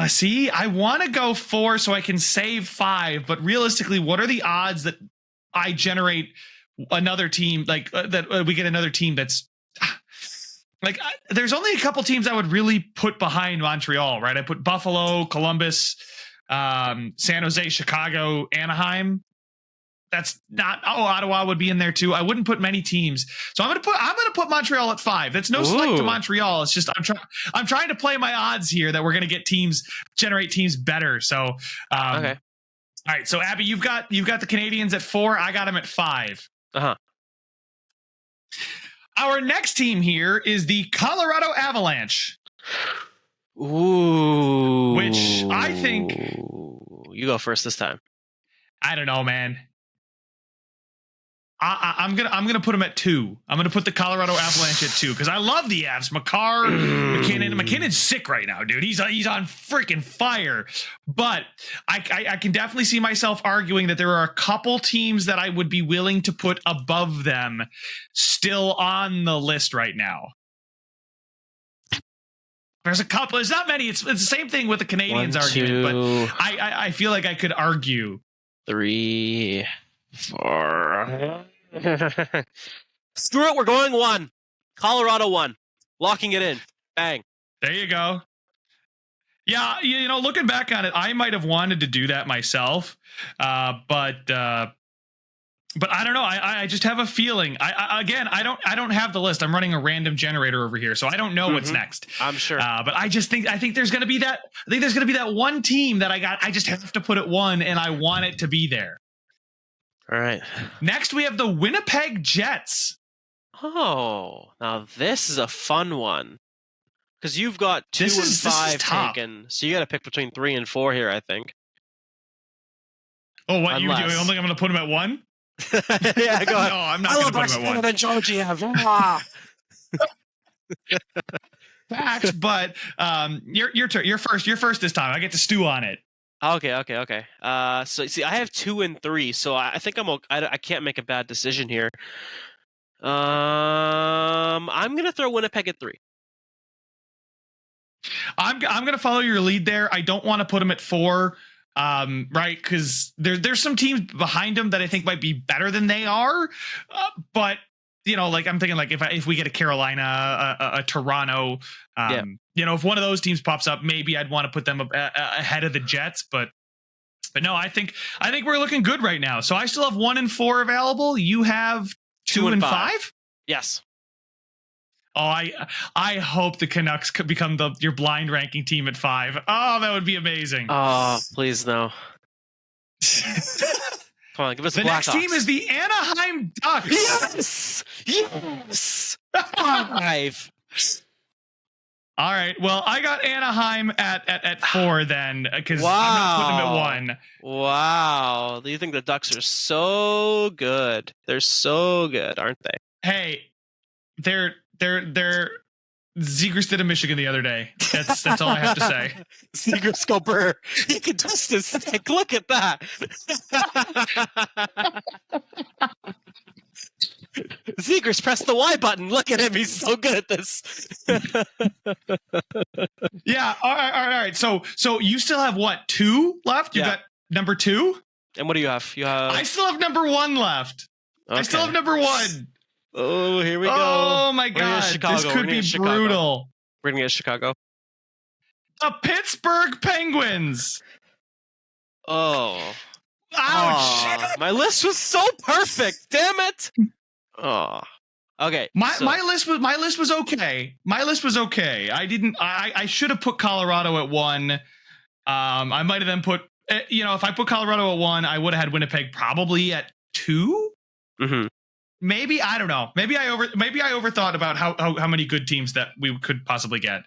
See, I want to go 4 so I can save 5, but realistically, what are the odds that I generate another team that we get another team that's there's only a couple teams I would really put behind Montreal, right? I put Buffalo, Columbus, San Jose, Chicago, Anaheim. That's not. Ottawa would be in there too. I wouldn't put many teams, so I'm gonna put Montreal at 5. That's no slight to Montreal. It's just I'm trying to play my odds here that we're gonna get generate teams better. So okay, all right. So Abby, you've got the Canadiens at 4. I got them at 5. Our next team here is the Colorado Avalanche. Ooh, which I think you go first this time. I don't know, man. I'm gonna put him at 2. I'm gonna put the Colorado Avalanche at 2 because I love the Avs. McKinnon's sick right now, dude. He's on freaking fire. But I can definitely see myself arguing that there are a couple teams that I would be willing to put above them still on the list right now. There's a couple. There's not many. It's the same thing with the Canadiens argument, but I feel like I could argue 3, 4. Screw it, we're going 1. Colorado 1. Locking it in. Bang. There you go. Yeah, looking back on it, I might have wanted to do that myself, but I don't know. I just have a feeling. I don't have the list. I'm running a random generator over here, so I don't know what's next. I'm sure. But I think there's going to be that. I think there's going to be that one team that I just have to put at 1, and I want it to be there. All right. Next, we have the Winnipeg Jets. Oh, now this is a fun one. Because you've got 2 and 5 taken. So you got to pick between 3 and 4 here, I think. Oh, what? You don't think I'm going to put him at 1? Yeah, go ahead. No, I'm not going to put him at 1. Than Georgiev. Facts, but your turn. You're first this time. I get to stew on it. Okay. So see, I have 2 and 3, so I think I can't make a bad decision here. I'm gonna throw Winnipeg at 3. I'm going to follow your lead there. I don't want to put them at 4, right? Because there's some teams behind them that I think might be better than they are. But like I'm thinking, like if we get a Carolina, a Toronto, if one of those teams pops up, maybe I'd want to put them ahead of the Jets. But no, I think we're looking good right now. So I still have 1 and 4 available. You have 2 and 5. Yes. Oh, I hope the Canucks could become your blind ranking team at 5. Oh, that would be amazing. Oh, please no. Come on, give us the next Blackhawks. team is the Anaheim Ducks. Yes. 5. All right. Well, I got Anaheim at 4 then, because I'm not putting them at 1. Wow. Do you think the Ducks are so good? They're so good, aren't they? Hey, they're Zegers did a Michigan the other day. That's all I have to say. Zegers Scoper. He can twist his stick. Look at that. Zegers pressed the Y button. Look at him. He's so good at this. Yeah. All right. So you still have what, 2 left? You got number 2? And what do you have? I still have number 1 left. Okay. I still have number 1. Oh, here we go. Oh my God. This could be brutal. We're going to get Chicago. The Pittsburgh Penguins. Oh. Ouch. Oh, my list was so perfect. Damn it. Oh. Okay. My list was okay. My list was okay. I should have put Colorado at 1. I might have then put, if I put Colorado at 1, I would have had Winnipeg probably at 2. Mm-hmm. Maybe, I don't know. Maybe I overthought about how many good teams that we could possibly get.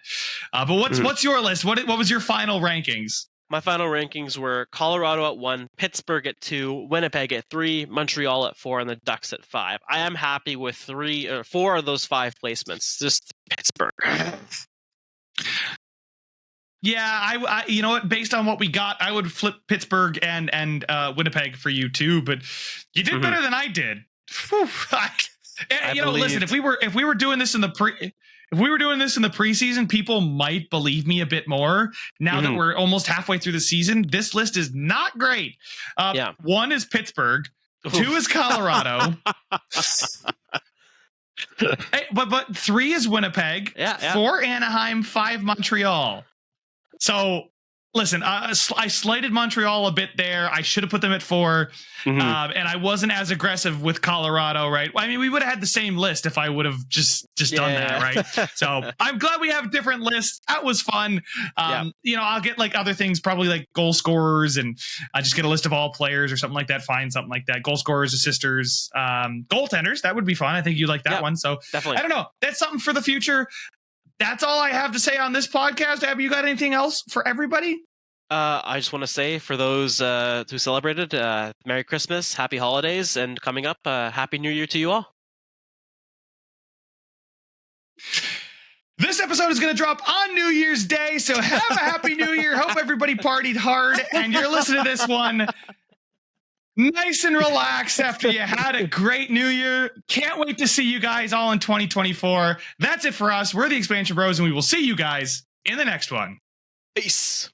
But what's your list? What was your final rankings? My final rankings were Colorado at 1, Pittsburgh at 2, Winnipeg at 3, Montreal at 4, and the Ducks at 5. I am happy with 3 or 4 of those 5 placements. Just Pittsburgh. Yeah, I you know what? Based on what we got, I would flip Pittsburgh and Winnipeg for you too. But you did better than I did. Whew. Listen, if we were doing this in the preseason, people might believe me a bit more. Now that we're almost halfway through the season, this list is not great. 1 is Pittsburgh, 2 is Colorado, but 3 is Winnipeg, 4 Anaheim, 5 Montreal. So listen, I slighted Montreal a bit there. I should have put them at 4. And I wasn't as aggressive with Colorado, right? I mean, we would have had the same list if I would have just done that, right? So I'm glad we have different lists. That was fun. I'll get like other things, probably like goal scorers, and I just get a list of all players or something like that. Find something like that. Goal scorers, assisters, goaltenders. That would be fun. I think you like that one. So definitely. I don't know. That's something for the future. That's all I have to say on this podcast. Abby, you got anything else for everybody? I just want to say, for those who celebrated, Merry Christmas, Happy Holidays, and coming up, Happy New Year to you all. This episode is going to drop on New Year's Day, so have a Happy New Year. Hope everybody partied hard, and you're listening to this one nice and relaxed after you had a great New Year. Can't wait to see you guys all in 2024. That's it for us. We're the Expanion Bros, and we will see you guys in the next one. Peace.